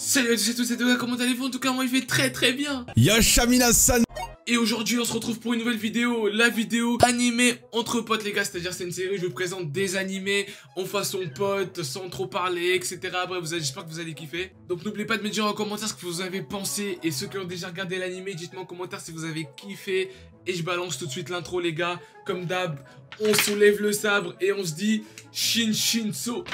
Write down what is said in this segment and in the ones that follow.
Salut à tous et toutes, c'est Toga, comment allez-vous? En tout cas moi il fait très bien. Yashamina-san. Et aujourd'hui on se retrouve pour une nouvelle vidéo, la vidéo animée entre potes les gars. C'est-à-dire c'est une série où je vous présente des animés en façon pote, sans trop parler, etc. Bref, j'espère que vous allez kiffer. Donc n'oubliez pas de me dire en commentaire ce que vous avez pensé. Et ceux qui ont déjà regardé l'animé, dites-moi en commentaire si vous avez kiffé. Et je balance tout de suite l'intro les gars. Comme d'hab, on soulève le sabre et on se dit Shin Shinso.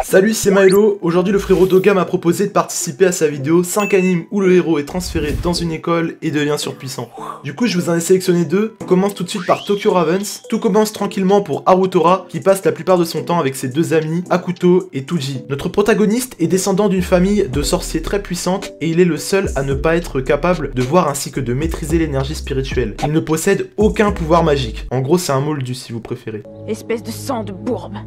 Salut, c'est Milo. Aujourd'hui le frérot Toga m'a proposé de participer à sa vidéo 5 animes où le héros est transféré dans une école et devient surpuissant. Du coup je vous en ai sélectionné deux. On commence tout de suite par Tokyo Ravens. Tout commence tranquillement pour Harutora qui passe la plupart de son temps avec ses deux amis Hakuto et Tuji. Notre protagoniste est descendant d'une famille de sorciers très puissante et il est le seul à ne pas être capable de voir ainsi que de maîtriser l'énergie spirituelle. Il ne possède aucun pouvoir magique. En gros c'est un moldu si vous préférez. Espèce de sang de bourbe.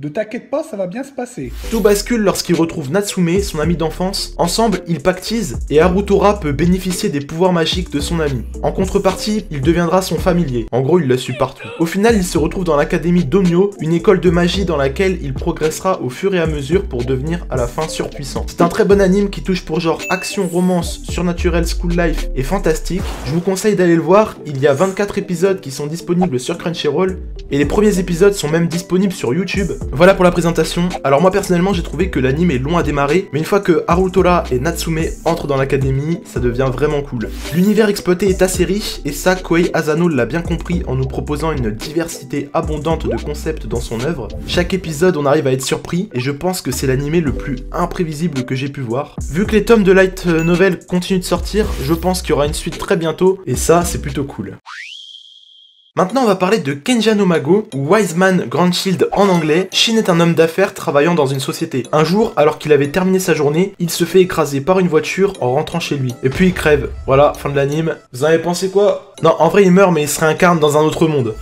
Ne t'inquiète pas, ça va bien se passer. Tout bascule lorsqu'il retrouve Natsume, son ami d'enfance. Ensemble, ils pactisent et Harutora peut bénéficier des pouvoirs magiques de son ami. En contrepartie, il deviendra son familier. En gros, il la suit partout. Au final, il se retrouve dans l'académie d'Onyo, une école de magie dans laquelle il progressera au fur et à mesure pour devenir à la fin surpuissant. C'est un très bon anime qui touche pour genre action, romance, surnaturel, school life et fantastique. Je vous conseille d'aller le voir. Il y a 24 épisodes qui sont disponibles sur Crunchyroll et les premiers épisodes sont même disponibles sur YouTube. Voilà pour la présentation. Alors moi personnellement j'ai trouvé que l'anime est long à démarrer, mais une fois que Harutora et Natsume entrent dans l'académie, ça devient vraiment cool. L'univers exploité est assez riche et ça Koei Asano l'a bien compris en nous proposant une diversité abondante de concepts dans son œuvre. Chaque épisode on arrive à être surpris et je pense que c'est l'anime le plus imprévisible que j'ai pu voir. Vu que les tomes de light novel continuent de sortir, je pense qu'il y aura une suite très bientôt et ça c'est plutôt cool. Maintenant on va parler de Kenja no Mago, ou Wise Man Grand Shield en anglais. Shin est un homme d'affaires travaillant dans une société. Un jour, alors qu'il avait terminé sa journée, il se fait écraser par une voiture en rentrant chez lui. Et puis il crève. Voilà, fin de l'anime. Vous en avez pensé quoi? Non, en vrai il meurt mais il se réincarne dans un autre monde.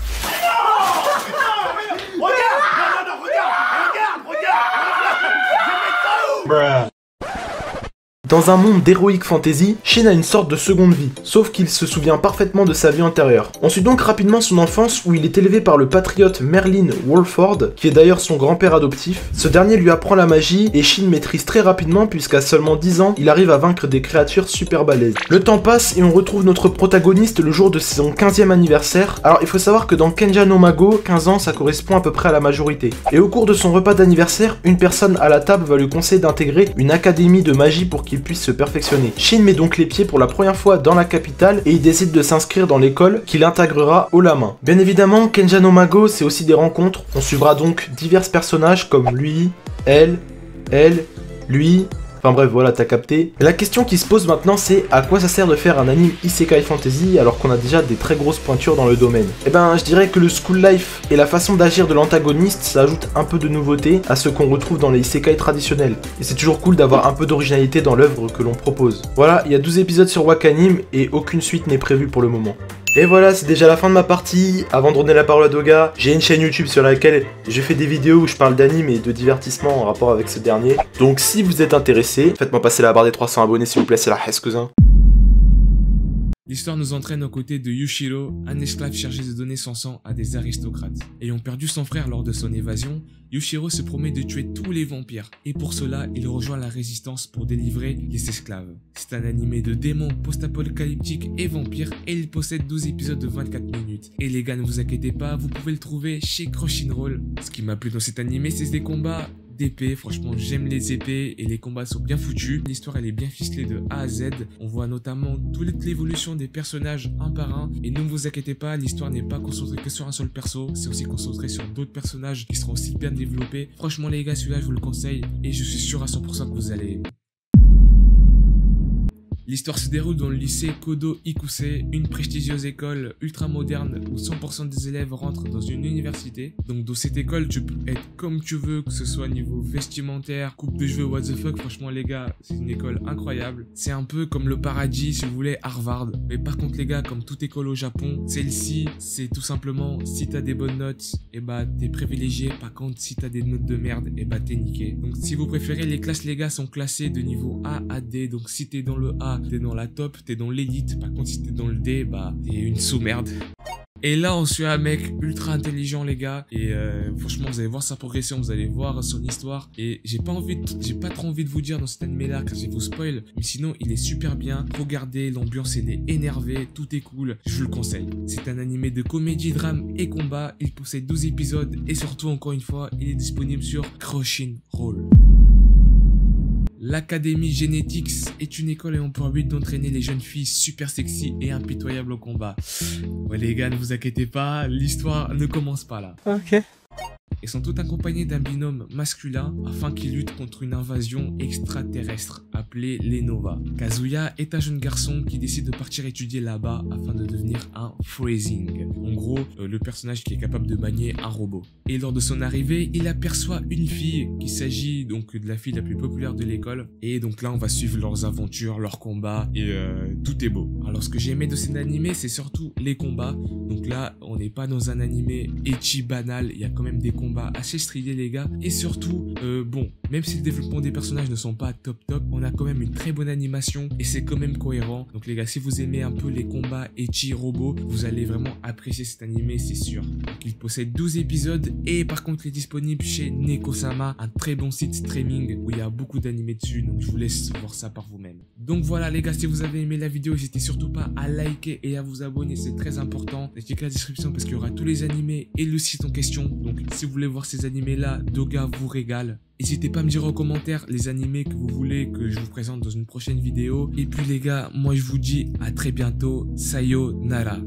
Dans un monde d'heroic fantasy, Shin a une sorte de seconde vie, sauf qu'il se souvient parfaitement de sa vie antérieure. On suit donc rapidement son enfance où il est élevé par le patriote Merlin Wolford, qui est d'ailleurs son grand-père adoptif. Ce dernier lui apprend la magie et Shin maîtrise très rapidement puisqu'à seulement 10 ans, il arrive à vaincre des créatures super balèzes. Le temps passe et on retrouve notre protagoniste le jour de son 15e anniversaire. Alors il faut savoir que dans Kenja no Mago, 15 ans ça correspond à peu près à la majorité. Et au cours de son repas d'anniversaire, une personne à la table va lui conseiller d'intégrer une académie de magie pour qu'il puisse se perfectionner. Shin met donc les pieds pour la première fois dans la capitale et il décide de s'inscrire dans l'école qu'il intégrera haut la main. Bien évidemment, Kenja no Mago c'est aussi des rencontres. On suivra donc divers personnages comme lui, elle, lui... Enfin bref, voilà, t'as capté. La question qui se pose maintenant, c'est à quoi ça sert de faire un anime Isekai Fantasy alors qu'on a déjà des très grosses pointures dans le domaine? Eh ben, je dirais que le school life et la façon d'agir de l'antagoniste, ça ajoute un peu de nouveauté à ce qu'on retrouve dans les Isekai traditionnels. Et c'est toujours cool d'avoir un peu d'originalité dans l'œuvre que l'on propose. Voilà, il y a 12 épisodes sur Wakanim et aucune suite n'est prévue pour le moment. Et voilà, c'est déjà la fin de ma partie. Avant de donner la parole à Toga, j'ai une chaîne YouTube sur laquelle je fais des vidéos où je parle d'anime et de divertissement en rapport avec ce dernier. Donc si vous êtes intéressé, faites-moi passer la barre des 300 abonnés s'il vous plaît, c'est la hesse cousin. L'histoire nous entraîne aux côtés de Yushiro, un esclave chargé de donner son sang à des aristocrates. Ayant perdu son frère lors de son évasion, Yushiro se promet de tuer tous les vampires. Et pour cela, il rejoint la résistance pour délivrer les esclaves. C'est un animé de démons, post-apocalyptique et vampires et il possède 12 épisodes de 24 minutes. Et les gars, ne vous inquiétez pas, vous pouvez le trouver chez Crunchyroll. Ce qui m'a plu dans cet animé, c'est des combats d'épée. Franchement j'aime les épées et les combats sont bien foutus. L'histoire elle est bien ficelée de A à Z. On voit notamment toute l'évolution des personnages un par un et ne vous inquiétez pas, l'histoire n'est pas concentrée que sur un seul perso, c'est aussi concentré sur d'autres personnages qui seront aussi bien développés. Franchement les gars, celui-là je vous le conseille et je suis sûr à 100% que vous allez aimer. L'histoire se déroule dans le lycée Kodo Ikuse, une prestigieuse école ultra moderne où 100% des élèves rentrent dans une université. Donc dans cette école, tu peux être comme tu veux, que ce soit niveau vestimentaire, coupe de cheveux, what the fuck. Franchement les gars, c'est une école incroyable. C'est un peu comme le paradis si vous voulez, Harvard. Mais par contre les gars, comme toute école au Japon, celle-ci, c'est tout simplement si t'as des bonnes notes, et bah t'es privilégié. Par contre si t'as des notes de merde, et bah t'es niqué. Donc si vous préférez, les classes les gars sont classées de niveau A à D. Donc si t'es dans le A, t'es dans la top, t'es dans l'élite. Par contre si t'es dans le D, bah t'es une sous-merde. Et là, on suit un mec ultra intelligent, les gars. Et franchement, vous allez voir sa progression, vous allez voir son histoire. Et j'ai pas trop envie de vous dire dans cet animé-là, car je vais vous spoil. Mais sinon, il est super bien. Regardez, l'ambiance, elle est énervée, tout est cool. Je vous le conseille. C'est un animé de comédie, drame et combat. Il possède 12 épisodes. Et surtout, encore une fois, il est disponible sur Crunchyroll. L'Académie Genetics est une école ayant pour but d'entraîner les jeunes filles super sexy et impitoyables au combat. Ouais les gars, ne vous inquiétez pas, l'histoire ne commence pas là. Ok. Ils sont tous accompagnés d'un binôme masculin afin qu'ils luttent contre une invasion extraterrestre appelée les Nova. Kazuya est un jeune garçon qui décide de partir étudier là-bas afin de devenir un Freezing. En gros, le personnage qui est capable de manier un robot. Et lors de son arrivée, il aperçoit une fille, qu'il s'agit donc de la fille la plus populaire de l'école. Et donc là, on va suivre leurs aventures, leurs combats et tout est beau. Alors ce que j'ai aimé de cet animé, c'est surtout les combats. Donc là, on n'est pas dans un animé ecchi banal, il y a quand même des combats assez stylés les gars, et surtout bon, même si le développement des personnages ne sont pas top, on a quand même une très bonne animation et c'est quand même cohérent. Donc les gars, si vous aimez un peu les combats ecchi robots, vous allez vraiment apprécier cet animé, c'est sûr. Donc il possède 12 épisodes et par contre il est disponible chez Neko-sama, un très bon site streaming où il y a beaucoup d'animés dessus, donc je vous laisse voir ça par vous-même. Donc voilà les gars, si vous avez aimé la vidéo, n'hésitez surtout pas à liker et à vous abonner, c'est très important. Checkez la description parce qu'il y aura tous les animés et le site en question. Donc si vous voulez voir ces animés là, Doga vous régale. N'hésitez pas à me dire en commentaire les animés que vous voulez que je vous présente dans une prochaine vidéo. Et puis les gars, moi je vous dis à très bientôt. Sayonara.